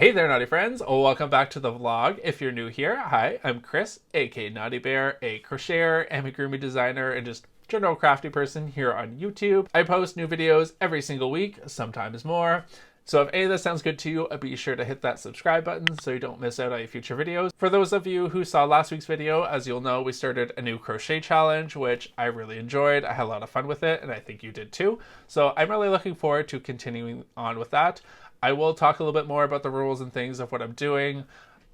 Hey there, Naughty friends. Welcome back to the vlog. If you're new here, hi, I'm Chris, aka Naughty Bear, a crocheter, amigurumi designer, and just general crafty person here on YouTube. I post new videos every single week, sometimes more. So if any of this sounds good to you, be sure to hit that subscribe button so you don't miss out on any future videos. For those of you who saw last week's video, as you'll know, we started a new crochet challenge, which I really enjoyed. I had a lot of fun with it, and I think you did too. So I'm really looking forward to continuing on with that. I will talk a little bit more about the rules and things of what I'm doing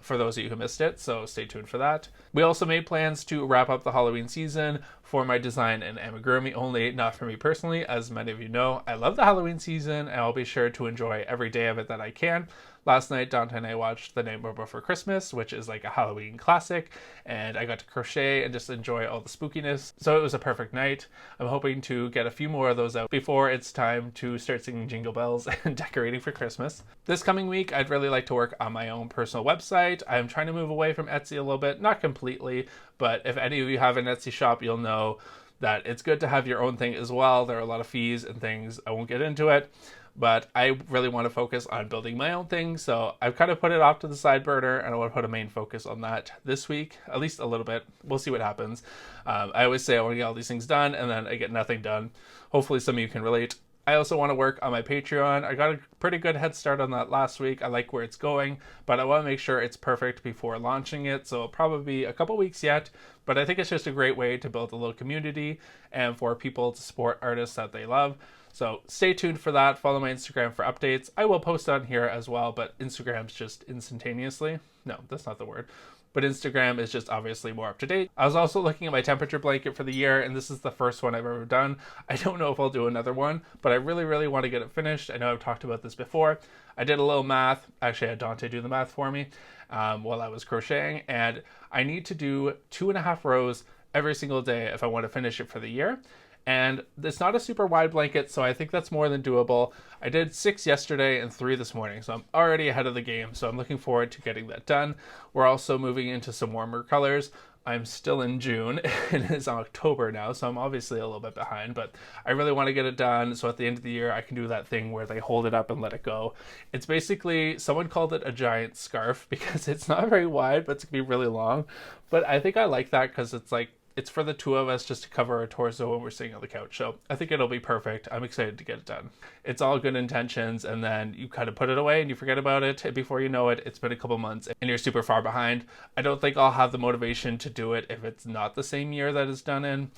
for those of you who missed it, so stay tuned for that. We also made plans to wrap up the Halloween season for my design and amigurumi only, not for me personally. As many of you know, I love the Halloween season, and I'll be sure to enjoy every day of it that I can. Last night, Dante and I watched The Nightmare Before Christmas, which is like a Halloween classic, and I got to crochet and just enjoy all the spookiness. So it was a perfect night. I'm hoping to get a few more of those out before it's time to start singing Jingle Bells and decorating for Christmas. This coming week, I'd really like to work on my own personal website. I'm trying to move away from Etsy a little bit, not completely, but if any of you have an Etsy shop, you'll know that it's good to have your own thing as well. There are a lot of fees and things. I won't get into it. But I really want to focus on building my own thing, so I've kind of put it off to the side burner, and I want to put a main focus on that this week, at least a little bit. We'll see what happens. I always say I want to get all these things done, and then I get nothing done. Hopefully some of you can relate. I also want to work on my Patreon. I got a pretty good head start on that last week. I like where it's going, but I want to make sure it's perfect before launching it, so it'll probably be a couple weeks yet, but I think it's just a great way to build a little community and for people to support artists that they love. So stay tuned for that. Follow my Instagram for updates. I will post on here as well, but Instagram's just instantaneously. No, that's not the word. But Instagram is just obviously more up to date. I was also looking at my temperature blanket for the year, and this is the first one I've ever done. I don't know if I'll do another one, but I really want to get it finished. I know I've talked about this before. I did a little math. Actually, I had Dante do the math for me while I was crocheting, and I need to do 2.5 rows every single day if I want to finish it for the year. And it's not a super wide blanket, so I think that's more than doable. I did 6 yesterday and 3 this morning, so I'm already ahead of the game, so I'm looking forward to getting that done. We're also moving into some warmer colors. I'm still in June, and it's October now, so I'm obviously a little bit behind, but I really want to get it done, so at the end of the year, I can do that thing where they hold it up and let it go. It's basically, someone called it a giant scarf, because it's not very wide, but it's going to be really long. But I think I like that, because it's like, it's for the two of us just to cover our torso when we're sitting on the couch. So I think it'll be perfect. I'm excited to get it done. It's all good intentions, and then you kind of put it away and you forget about it. And before you know it, it's been a couple months and you're super far behind. I don't think I'll have the motivation to do it if it's not the same year that it's done in.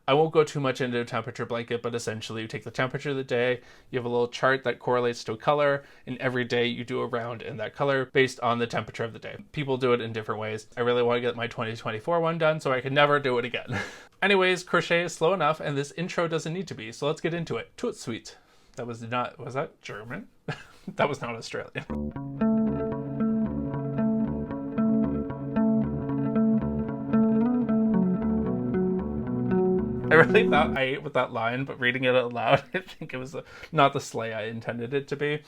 I won't go too much into a temperature blanket, but essentially you take the temperature of the day, you have a little chart that correlates to a color, and every day you do a round in that color based on the temperature of the day. People do it in different ways. I really want to get my 2024 one done so I can never do it again. Anyways, crochet is slow enough, and this intro doesn't need to be, so let's get into it. Toot sweet. That was not, was that German? That was not Australian. I really thought I ate with that line, but reading it out loud, I think it was not the sleigh I intended it to be.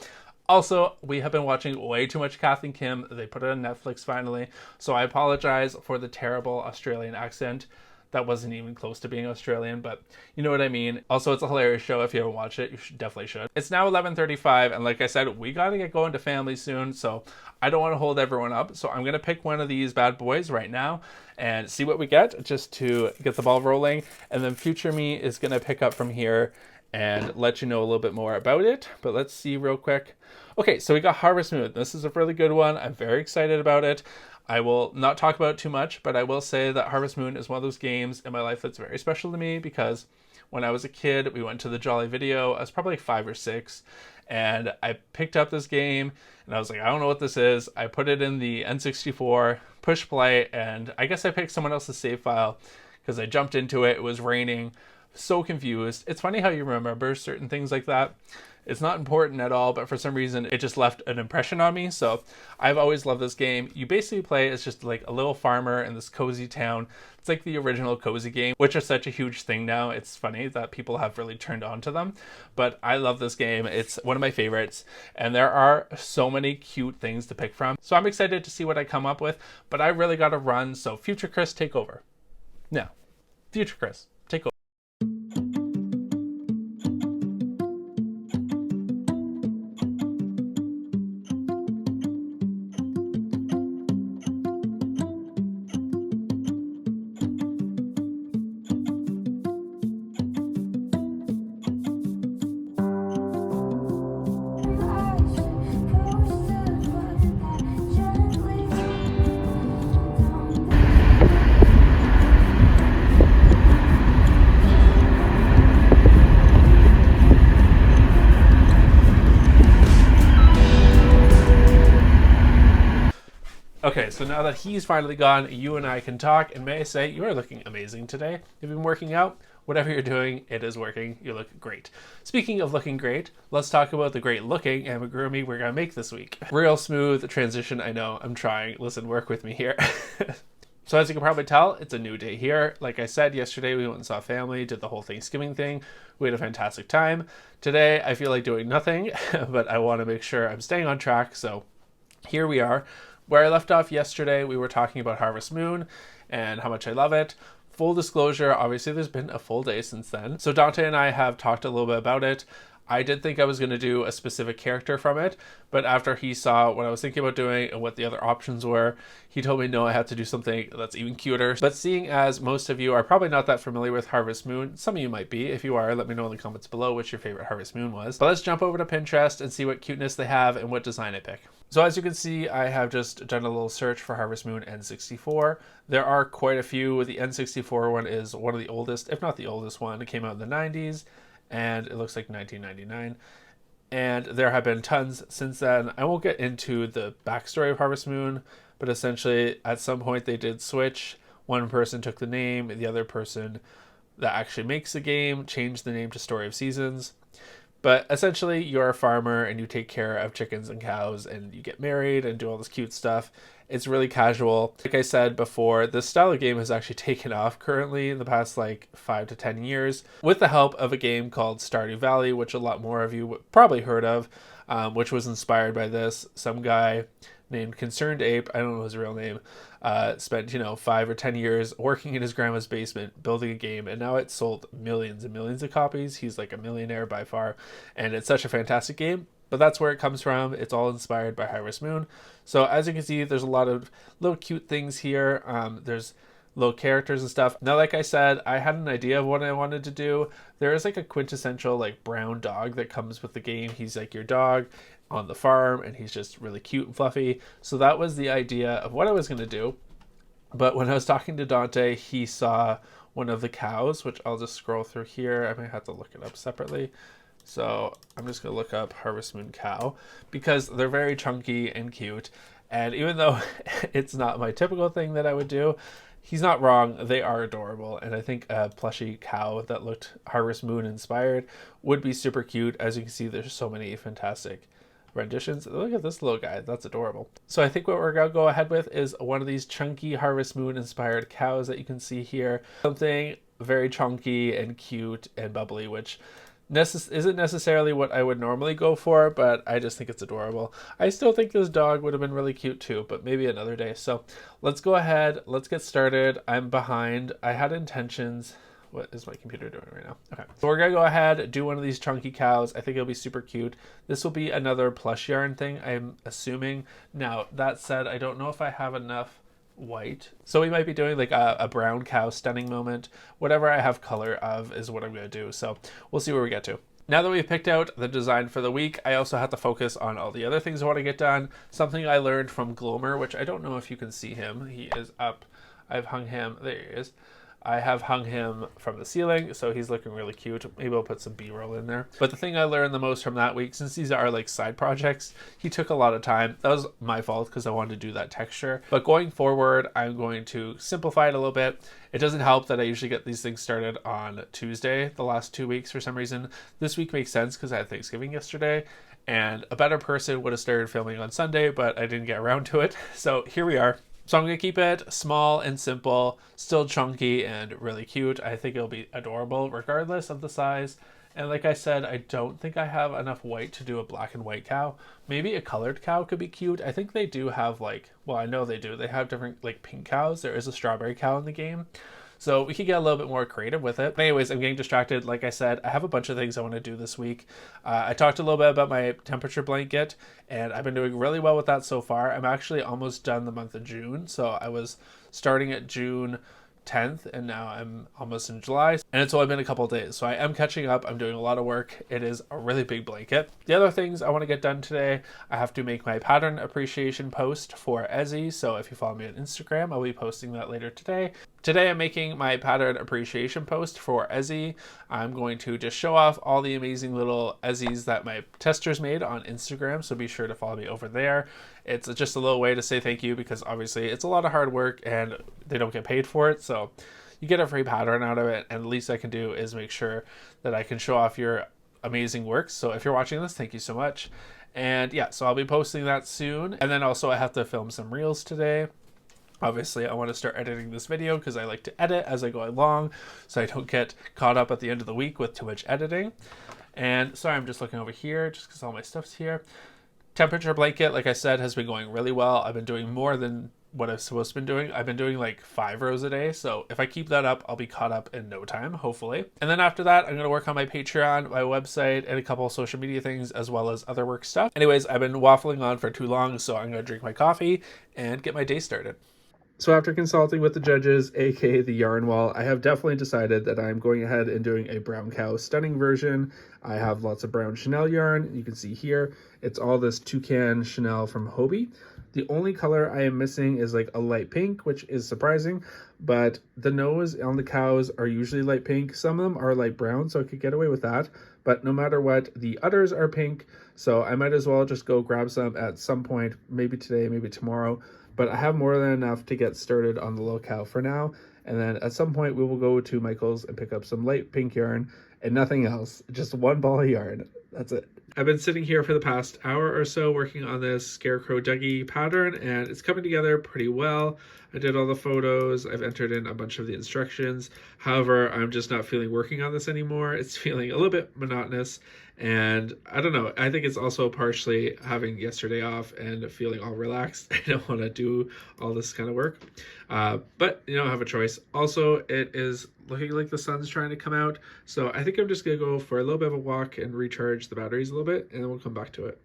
Also, we have been watching way too much Kath and Kim. They put it on Netflix finally, so I apologize for the terrible Australian accent. That wasn't even close to being Australian, but you know what I mean. Also, it's a hilarious show. If you haven't watched it, you definitely should. It's now 11:35, and like I said, we gotta get going to family soon, so I don't want to hold everyone up. So I'm gonna pick one of these bad boys right now and see what we get, just to get the ball rolling. And then future me is gonna pick up from here and let you know a little bit more about it. But let's see real quick. Okay, so we got Harvest Moon. This is a really good one. I'm very excited about it. I will not talk about it too much, but I will say that Harvest Moon is one of those games in my life that's very special to me, because when I was a kid, we went to the Jolly Video. I was probably like 5 or 6, and I picked up this game, and I was like, I don't know what this is. I put it in the N64, push play, and I guess I picked someone else's save file because I jumped into it. It was raining. So confused. It's funny how you remember certain things like that. It's not important at all, but for some reason it just left an impression on me. So I've always loved this game. You basically play as just like a little farmer in this cozy town. It's like the original cozy game, which is such a huge thing now. It's funny that people have really turned on to them, but I love this game. It's one of my favorites, and there are so many cute things to pick from. So I'm excited to see what I come up with, but I really got to run. So future Chris, take over. Now, future Chris, take over. Okay, so now that he's finally gone, you and I can talk, and may I say, you are looking amazing today. You've been working out. Whatever you're doing, it is working. You look great. Speaking of looking great, let's talk about the great looking amigurumi we're going to make this week. Real smooth transition, I know. I'm trying. Listen, work with me here. So as you can probably tell, it's a new day here. Like I said, yesterday we went and saw family, did the whole Thanksgiving thing. We had a fantastic time. Today, I feel like doing nothing, but I want to make sure I'm staying on track. So here we are. Where I left off yesterday, we were talking about Harvest Moon and how much I love it. Full disclosure, obviously there's been a full day since then. So Dante and I have talked a little bit about it. I did think I was going to do a specific character from it, but after he saw what I was thinking about doing and what the other options were, he told me no, I have to do something that's even cuter. But seeing as most of you are probably not that familiar with Harvest Moon, some of you might be. If you are, let me know in the comments below what your favorite Harvest Moon was. But let's jump over to Pinterest and see what cuteness they have and what design I pick. So as you can see, I have just done a little search for Harvest Moon N64. There are quite a few. The N64 one is one of the oldest, if not the oldest one. It came out in the 90s. And it looks like 1999. And there have been tons since then. I won't get into the backstory of Harvest Moon, but essentially at some point they did switch. One person took the name, the other person that actually makes the game changed the name to Story of Seasons. But essentially you're a farmer and you take care of chickens and cows and you get married and do all this cute stuff. It's really casual. Like I said before, this style of game has actually taken off currently in the past like 5 to 10 years with the help of a game called Stardew Valley, which a lot more of you probably heard of, which was inspired by this. Some guy named Concerned Ape, I don't know his real name, spent 5 or 10 years working in his grandma's basement building a game, and now it's sold millions and millions of copies. He's like a millionaire by far, and it's such a fantastic game. But that's where it comes from. It's all inspired by Harvest Moon. So as you can see, there's a lot of little cute things here. There's little characters and stuff. Now, like I said, I had an idea of what I wanted to do. There is like a quintessential like brown dog that comes with the game. He's like your dog on the farm and he's just really cute and fluffy. So that was the idea of what I was going to do. But when I was talking to Dante, he saw one of the cows, which I'll just scroll through here. I might have to look it up separately. So I'm just going to look up Harvest Moon cow because they're very chunky and cute. And even though it's not my typical thing that I would do, he's not wrong. They are adorable. And I think a plushy cow that looked Harvest Moon inspired would be super cute. As you can see, there's so many fantastic renditions. Look at this little guy. That's adorable. So I think what we're going to go ahead with is one of these chunky Harvest Moon inspired cows that you can see here. Something very chunky and cute and bubbly, which isn't necessarily what I would normally go for, but I just think it's adorable. I still think this dog would have been really cute too, but maybe another day. So let's go ahead. Let's get started. I'm behind. I had intentions. What is my computer doing right now? Okay. So we're going to go ahead, do one of these chunky cows. I think it'll be super cute. This will be another plush yarn thing, I'm assuming. Now, that said, I don't know if I have enough white, so we might be doing like a brown cow stunning moment. Whatever I have color of is what I'm going to do, so we'll see where we get to. Now that we've picked out the design for the week, I also have to focus on all the other things I want to get done. Something I learned from Glomer, which I don't know if you can see him. He is up. I've hung him. There he is. I have hung him from the ceiling, so he's looking really cute. Maybe I'll put some B-roll in there. But the thing I learned the most from that week, since these are like side projects, he took a lot of time. That was my fault because I wanted to do that texture. But going forward, I'm going to simplify it a little bit. It doesn't help that I usually get these things started on Tuesday the last 2 weeks for some reason. This week makes sense because I had Thanksgiving yesterday, and a better person would have started filming on Sunday, but I didn't get around to it. So here we are. So I'm going to keep it small and simple, still chunky and really cute. I think it'll be adorable regardless of the size. And like I said, I don't think I have enough white to do a black and white cow. Maybe a colored cow could be cute. I think they do have like, well, I know they do. They have different like pink cows. There is a strawberry cow in the game. So we could get a little bit more creative with it. But anyways, I'm getting distracted. Like I said, I have a bunch of things I want to do this week. I talked a little bit about my temperature blanket, and I've been doing really well with that so far. I'm actually almost done the month of June. So I was starting at June 10th, and now I'm almost in July, and it's only been a couple of days, so I am catching up. I'm doing a lot of work. It is a really big blanket. The other things I want to get done today, I have to make my pattern appreciation post for Ezzy, so if you follow me on Instagram, I'll be posting that later today. Today I'm making my pattern appreciation post for Ezzy. I'm going to just show off all the amazing little Ezzies that my testers made on Instagram, so be sure to follow me over there. It's just a little way to say thank you, because obviously it's a lot of hard work and they don't get paid for it. So you get a free pattern out of it, and the least I can do is make sure that I can show off your amazing work. So if you're watching this, thank you so much. And yeah, so I'll be posting that soon. And then also I have to film some reels today. Obviously, I want to start editing this video because I like to edit as I go along, so I don't get caught up at the end of the week with too much editing. And sorry, I'm just looking over here just because all my stuff's here. Temperature blanket, like I said, has been going really well. I've been doing more than what I've supposed to be doing. I've been doing like 5 rows a day, so if I keep that up, I'll be caught up in no time, hopefully. And then after that, I'm going to work on my Patreon, my website, and a couple of social media things, as well as other work stuff. Anyways, I've been waffling on for too long, so I'm going to drink my coffee and get my day started. So after consulting with the judges, aka the yarn wall, I have definitely decided that I'm going ahead and doing a brown cow stunning version. I have lots of brown Chanel yarn. You can see here, it's all this toucan Chanel from Hobie. The only color I am missing is like a light pink, which is surprising, but the nose on the cows are usually light pink. Some of them are light brown, so I could get away with that. But no matter what, the udders are pink, so I might as well just go grab some at some point, maybe today, maybe tomorrow. But I have more than enough to get started on the little cow for now. And then at some point we will go to Michael's and pick up some light pink yarn and nothing else. Just one ball of yarn. That's it. I've been sitting here for the past hour or so working on this Scarecrow Dougie pattern, and it's coming together pretty well. I did all the photos. I've entered in a bunch of the instructions. However, I'm just not feeling working on this anymore. It's feeling a little bit monotonous, and I don't know. I think it's also partially having yesterday off and feeling all relaxed. I don't want to do all this kind of work, but you know, I have a choice. Also, it is looking like the sun's trying to come out, so I think I'm just gonna go for a little bit of a walk and recharge the batteries a little bit, and then we'll come back to it.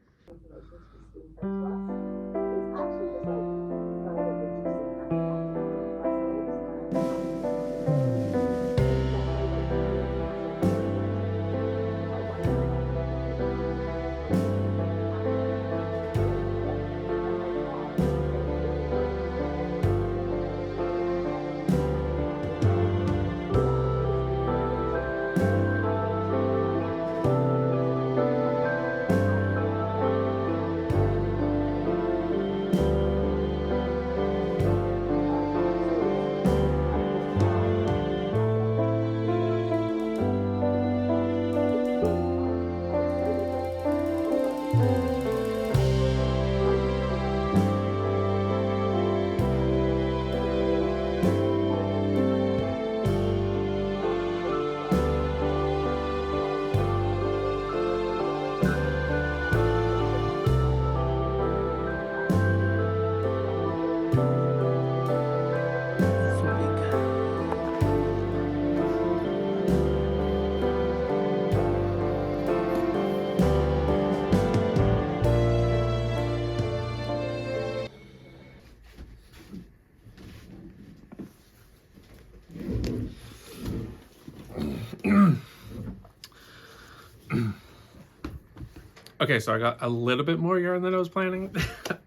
Okay, so I got a little bit more yarn than I was planning.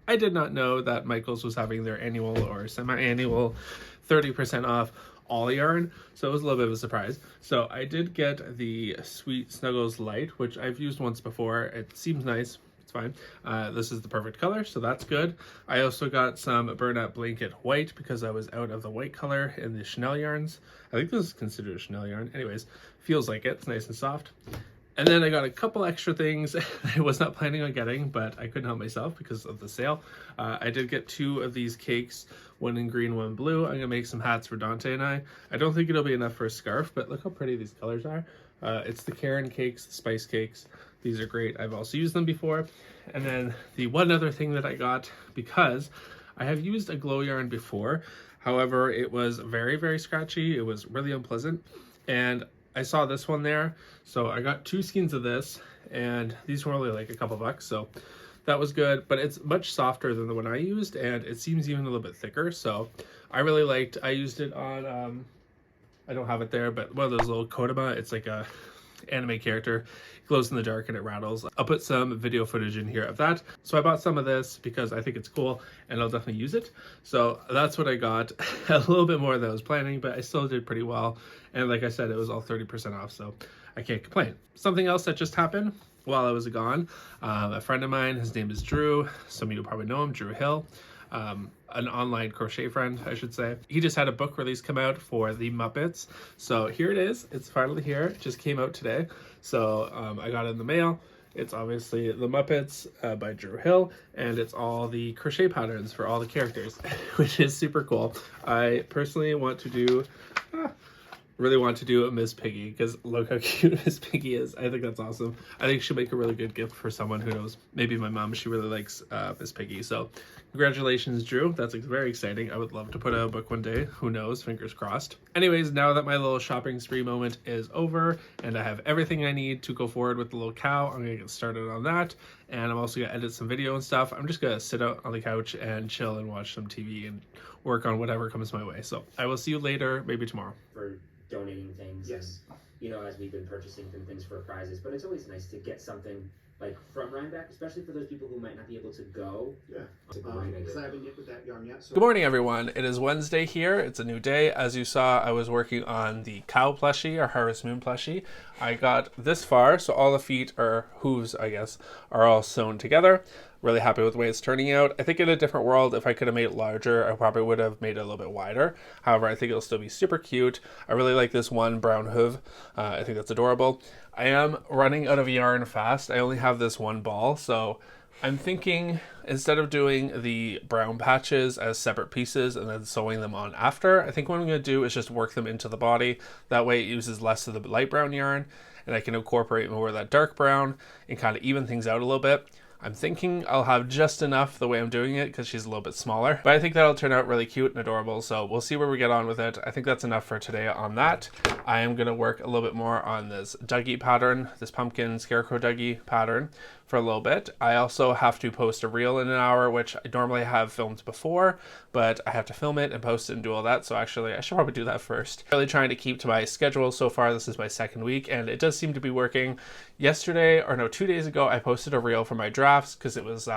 I did not know that Michael's was having their annual or semi-annual 30% off all yarn, so it was a little bit of a surprise. So I did get the Sweet Snuggles Light, which I've used once before. It seems nice. It's fine. This is the perfect color, so that's good. I also got some Burnout Blanket White because I was out of the white color in the Chanel yarns. I think this is considered a Chanel yarn. Anyways, feels like it. It's nice and soft. And then I got a couple extra things I was not planning on getting, but I couldn't help myself because of the sale. I did get 2 of these cakes, one in green, one in blue. I'm gonna make some hats for Dante and I. I don't think it'll be enough for a scarf, but look how pretty these colors are. It's the Karen cakes, the spice cakes. These are great. I've also used them before. And then the one other thing that I got, because I have used a glow yarn before. However, it was very, very scratchy. It was really unpleasant. And I saw this one there, so I got 2 skeins of this, and these were only like a couple bucks, so that was good. But it's much softer than the one I used, and it seems even a little bit thicker, so I really liked. I used it on I don't have it there, but one of those little Kodama. It's like a anime character. It glows in the dark and it rattles. I'll put some video footage in here of that. So I bought some of this because I think it's cool and I'll definitely use it. So that's what I got. A little bit more than I was planning, but I still did pretty well. And like I said, it was all 30% off. So I can't complain. Something else that just happened while I was gone, a friend of mine, his name is Drew. Some of you probably know him, Drew Hill. An online crochet friend, I should say. He just had a book release come out for the Muppets. So here it is. It's finally here. It just came out today. So I got it in the mail. It's obviously the Muppets by Drew Hill, and it's all the crochet patterns for all the characters, which is super cool. I personally want to do, really want to do a Miss Piggy, because look how cute Miss Piggy is. I think that's awesome. I think she'll make a really good gift for someone who knows. Maybe my mom, she really likes Miss Piggy. So congratulations, Drew. That's very exciting. I would love to put out a book one day. Who knows? Fingers crossed. Anyways, now that my little shopping spree moment is over and I have everything I need to go forward with the little cow, I'm gonna get started on that. And I'm also gonna edit some video and stuff. I'm just gonna sit out on the couch and chill and watch some TV and work on whatever comes my way. So I will see you later, maybe tomorrow. For donating things. Yes. And, you know, as we've been purchasing things for prizes, but it's always nice to get something like from Rhinebeck, especially for those people who might not be able to go. Yeah. It's a great idea. Because I haven't knit with that yarn yet. So. Good morning, everyone. It is Wednesday here. It's a new day. As you saw, I was working on the cow plushie, or Harvest Moon plushie. I got this far, so all the feet, or hooves, I guess, are all sewn together. Really happy with the way it's turning out. I think in a different world, if I could have made it larger, I probably would have made it a little bit wider. However, I think it'll still be super cute. I really like this one brown hoof. I think that's adorable. I am running out of yarn fast. I only have this one ball, so I'm thinking instead of doing the brown patches as separate pieces and then sewing them on after, I think what I'm going to do is just work them into the body. That way it uses less of the light brown yarn and I can incorporate more of that dark brown and kind of even things out a little bit. I'm thinking I'll have just enough the way I'm doing it because she's a little bit smaller, but I think that'll turn out really cute and adorable. So we'll see where we get on with it. I think that's enough for today on that. I am going to work a little bit more on this Dougie pattern, this pumpkin scarecrow Dougie pattern for a little bit. I also have to post a reel in an hour, which I normally have filmed before, but I have to film it and post it and do all that. So actually I should probably do that first. Really trying to keep to my schedule so far. This is my second week and it does seem to be working. Yesterday, or no, 2 days ago, I posted a reel for my drafts because it was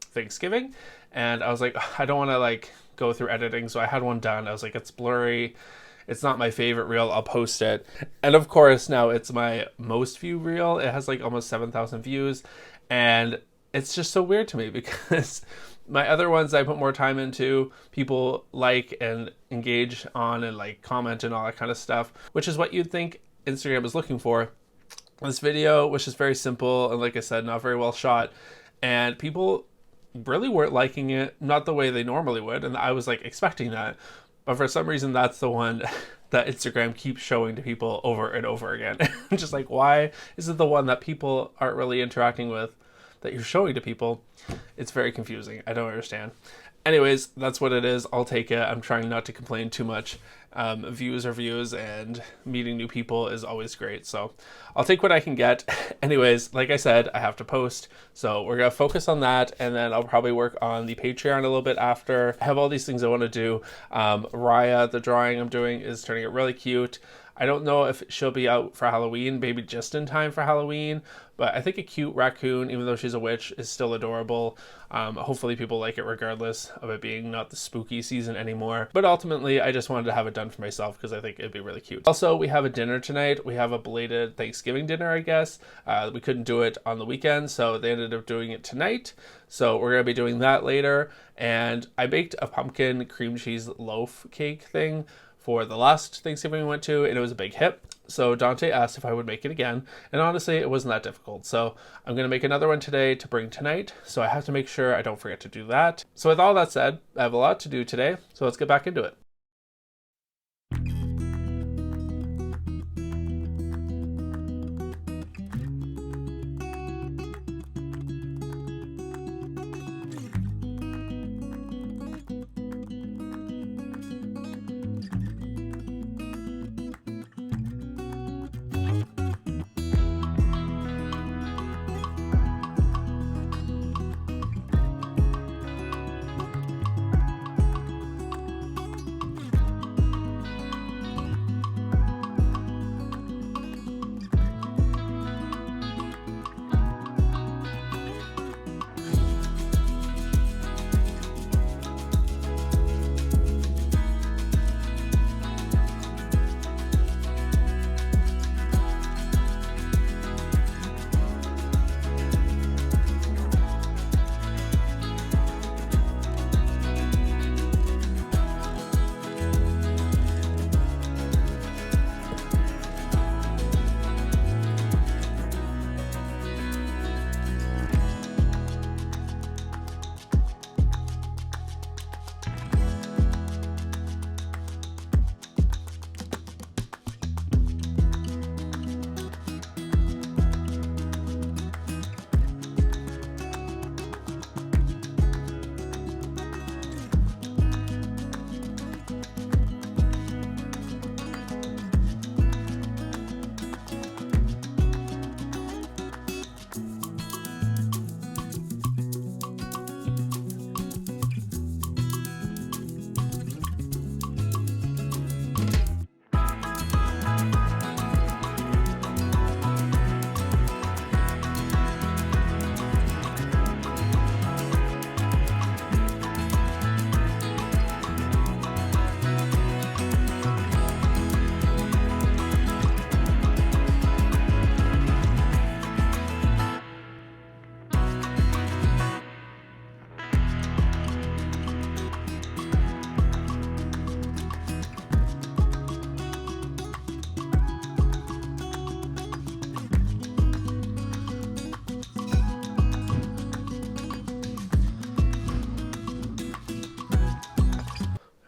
Thanksgiving. And I was like, I don't want to like go through editing. So I had one done. I was like, it's blurry. It's not my favorite reel. I'll post it. And of course, now it's my most viewed reel. It has like almost 7,000 views. And it's just so weird to me because my other ones I put more time into, people like and engage on and like comment and all that kind of stuff, which is what you'd think Instagram is looking for. This video, which is very simple and like I said, not very well shot, and people really weren't liking it, not the way they normally would, and I was like expecting that. But for some reason, that's the one that Instagram keeps showing to people over and over again. I'm just like, why is it the one that people aren't really interacting with that you're showing to people? It's very confusing. I don't understand. Anyways, that's what it is. I'll take it. I'm trying not to complain too much. Views are views and meeting new people is always great. So I'll take what I can get. Anyways, like I said, I have to post. So we're going to focus on that. And then I'll probably work on the Patreon a little bit after. I have all these things I want to do. Raya, the drawing I'm doing, is turning out really cute. I don't know if she'll be out for Halloween, maybe just in time for Halloween, but I think a cute raccoon, even though she's a witch, is still adorable. Hopefully people like it regardless of it being not the spooky season anymore. But ultimately, I just wanted to have it done for myself because I think it'd be really cute. Also, we have a dinner tonight. We have a belated Thanksgiving dinner, I guess. We couldn't do it on the weekend, so they ended up doing it tonight. So we're going to be doing that later. And I baked a pumpkin cream cheese loaf cake thing for the last Thanksgiving we went to, and it was a big hit. So Dante asked if I would make it again, and honestly, it wasn't that difficult. So I'm going to make another one today to bring tonight, so I have to make sure I don't forget to do that. So with all that said, I have a lot to do today, so let's get back into it.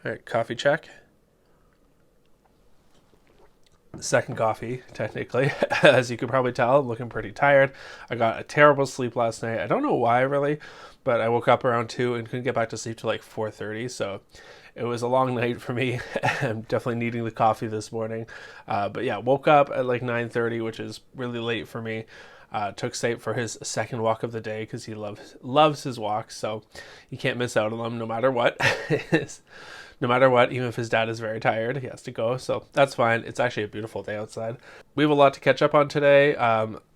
All right, coffee check. Second coffee, technically. As you could probably tell, I'm looking pretty tired. I got a terrible sleep last night. I don't know why, really, but I woke up around 2 and couldn't get back to sleep till like 4:30, so it was a long night for me. I'm definitely needing the coffee this morning. But yeah, woke up at like 9:30, which is really late for me. Took Saint for his second walk of the day because he loves his walks, so you can't miss out on them no matter what. No matter what, even if his dad is very tired, he has to go, so that's fine. It's actually a beautiful day outside. We have a lot to catch up on today.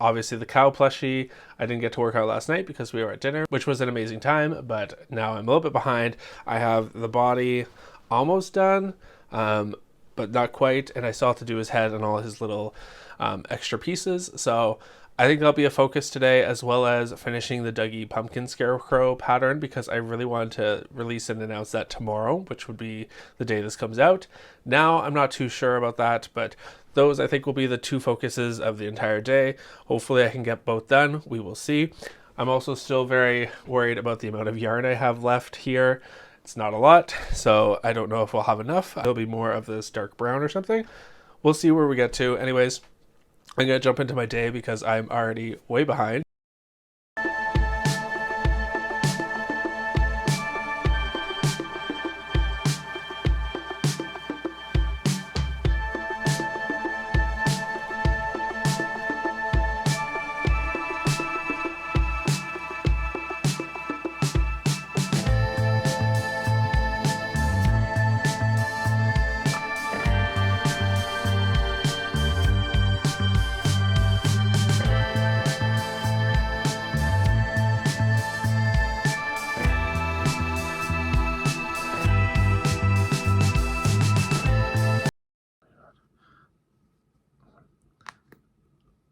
Obviously, the cow plushie, I didn't get to work out last night because we were at dinner, which was an amazing time, but now I'm a little bit behind. I have the body almost done, but not quite, and I still have to do his head and all his little extra pieces, so I think that'll be a focus today, as well as finishing the Dougie pumpkin scarecrow pattern, because I really wanted to release and announce that tomorrow, which would be the day this comes out. Now, I'm not too sure about that, but those I think will be the two focuses of the entire day. Hopefully I can get both done. We will see. I'm also still very worried about the amount of yarn I have left here. It's not a lot, so I don't know if we'll have enough. There'll be more of this dark brown or something. We'll see where we get to. Anyways, I'm going to jump into my day because I'm already way behind.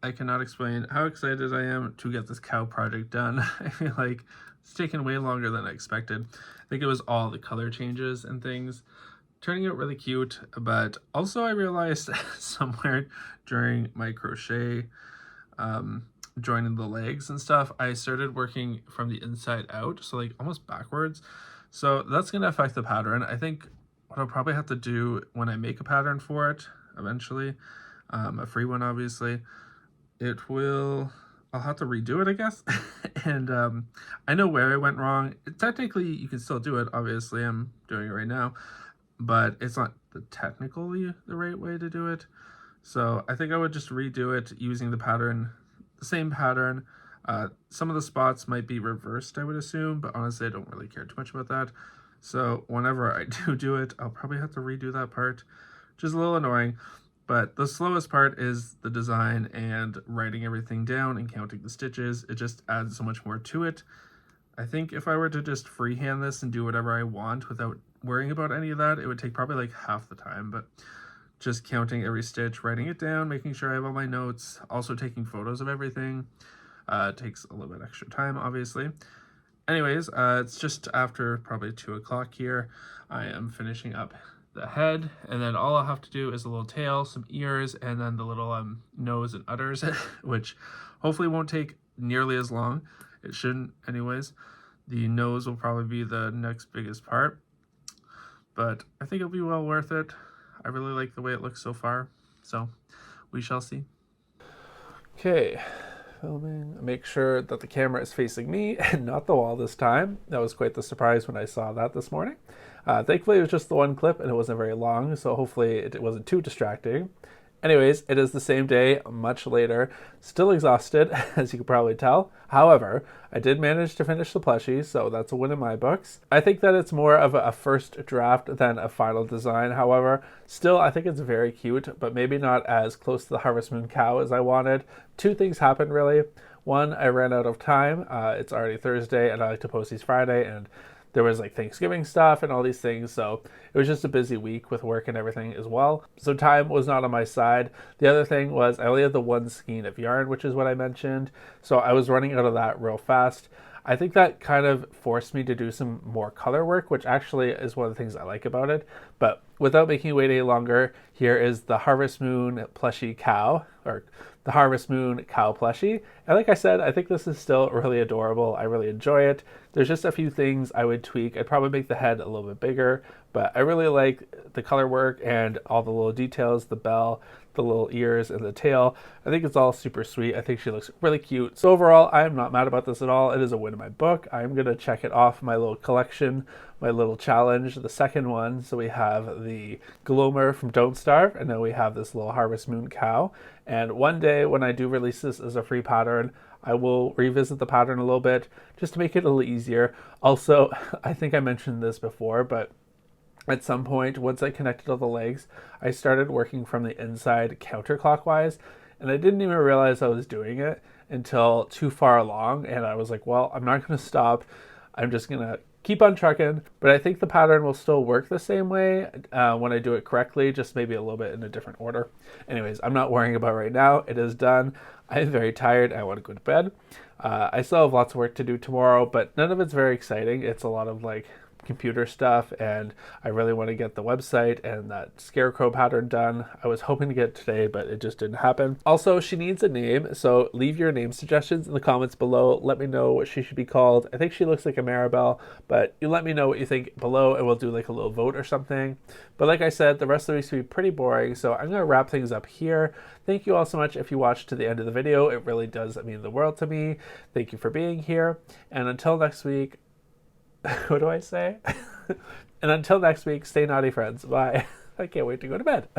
I cannot explain how excited I am to get this cow project done. I feel like it's taken way longer than I expected. I think it was all the color changes and things turning out really cute, but also I realized somewhere during my crochet joining the legs and stuff, I started working from the inside out, so like almost backwards. So that's going to affect the pattern. I think what I'll probably have to do when I make a pattern for it eventually, a free one obviously, I'll have to redo it, I guess. And I know where I went wrong. Technically, you can still do it. Obviously, I'm doing it right now, but it's not technically the right way to do it. So I think I would just redo it using the same pattern. Some of the spots might be reversed, I would assume, but honestly, I don't really care too much about that. So whenever I do it, I'll probably have to redo that part, which is a little annoying. But the slowest part is the design and writing everything down and counting the stitches. It just adds so much more to it. I think if I were to just freehand this and do whatever I want without worrying about any of that, it would take probably like half the time. But just counting every stitch, writing it down, making sure I have all my notes, also taking photos of everything, takes a little bit extra time, obviously. Anyways, it's just after probably 2 o'clock here. I am finishing up the head, and then all I'll have to do is a little tail, some ears, and then the little nose and udders, which hopefully won't take nearly as long. It shouldn't anyways. The nose will probably be the next biggest part, but I think it'll be well worth it. I really like the way it looks so far, so we shall see. Okay, filming. Make sure that the camera is facing me and not the wall this time. That was quite the surprise when I saw that this morning. Thankfully, it was just the one clip and it wasn't very long, so hopefully it wasn't too distracting. Anyways, it is the same day, much later, still exhausted, as you can probably tell. However, I did manage to finish the plushie, so that's a win in my books. I think that it's more of a first draft than a final design, however. Still, I think it's very cute, but maybe not as close to the Harvest Moon cow as I wanted. Two things happened, really. One, I ran out of time. It's already Thursday, and I like to post these Friday, and there was like Thanksgiving stuff and all these things, so it was just a busy week with work and everything as well. So time was not on my side. The other thing was I only had the one skein of yarn, which is what I mentioned, so I was running out of that real fast. I think that kind of forced me to do some more color work, which actually is one of the things I like about it. But without making you wait any longer, here is the Harvest Moon plushie cow, or the Harvest Moon cow plushie. And like I said, I think this is still really adorable. I really enjoy it. There's just a few things I would tweak. I'd probably make the head a little bit bigger, but I really like the color work and all the little details, the bell, the little ears, and the tail. I think it's all super sweet. I think she looks really cute. So overall, I am not mad about this at all. It is a win in my book. I'm going to check it off my little collection, my little challenge, the second one. So we have the Glomer from Don't Starve, and then we have this little Harvest Moon cow. And one day when I do release this as a free pattern, I will revisit the pattern a little bit just to make it a little easier. Also, I think I mentioned this before, but at some point, once I connected all the legs, I started working from the inside counterclockwise, and I didn't even realize I was doing it until too far along, and I was like, well, I'm not going to stop. I'm just going to keep on trucking, but I think the pattern will still work the same way when I do it correctly, just maybe a little bit in a different order. Anyways, I'm not worrying about it right now. It is done. I'm very tired. I want to go to bed. I still have lots of work to do tomorrow, but none of it's very exciting. It's a lot of like computer stuff, and I really want to get the website and that scarecrow pattern done. I was hoping to get it today, but it just didn't happen. Also, she needs a name, so leave your name suggestions in the comments below. Let me know what she should be called. I think she looks like a Maribel, but you let me know what you think below, and we'll do like a little vote or something. But like I said, the rest of the week's will be pretty boring, so I'm going to wrap things up here. Thank you all so much if you watched to the end of the video. It really does mean the world to me. Thank you for being here, and until next week, what do I say? And until next week, stay naughty, friends. Bye. I can't wait to go to bed.